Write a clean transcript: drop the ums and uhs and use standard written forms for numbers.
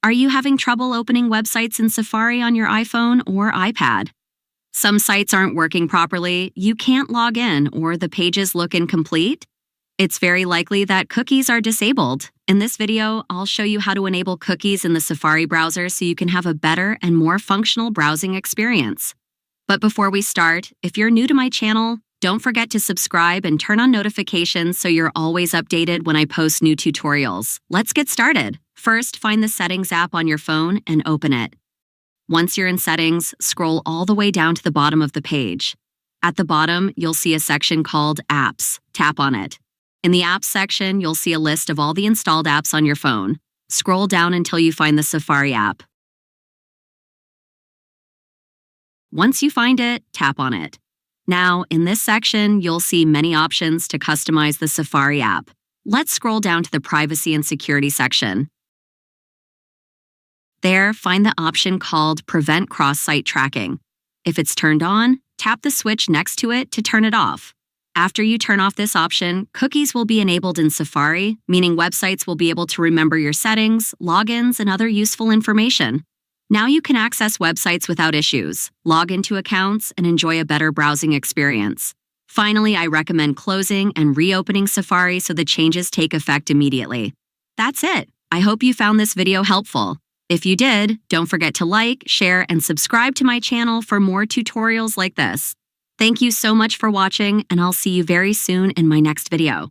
Are you having trouble opening websites in Safari on your iPhone or iPad? Some sites aren't working properly, you can't log in, or the pages look incomplete? It's very likely that cookies are disabled. In this video, I'll show you how to enable cookies in the Safari browser so you can have a better and more functional browsing experience. But before we start, if you're new to my channel, don't forget to subscribe and turn on notifications so you're always updated when I post new tutorials. Let's get started. First, find the Settings app on your phone and open it. Once you're in Settings, scroll all the way down to the bottom of the page. At the bottom, you'll see a section called Apps. Tap on it. In the Apps section, you'll see a list of all the installed apps on your phone. Scroll down until you find the Safari app. Once you find it, tap on it. Now, in this section, you'll see many options to customize the Safari app. Let's scroll down to the Privacy and Security section. There, find the option called Prevent Cross-Site Tracking. If it's turned on, tap the switch next to it to turn it off. After you turn off this option, cookies will be enabled in Safari, meaning websites will be able to remember your settings, logins, and other useful information. Now you can access websites without issues, log into accounts, and enjoy a better browsing experience. Finally, I recommend closing and reopening Safari so the changes take effect immediately. That's it. I hope you found this video helpful. If you did, don't forget to like, share, and subscribe to my channel for more tutorials like this. Thank you so much for watching, and I'll see you very soon in my next video.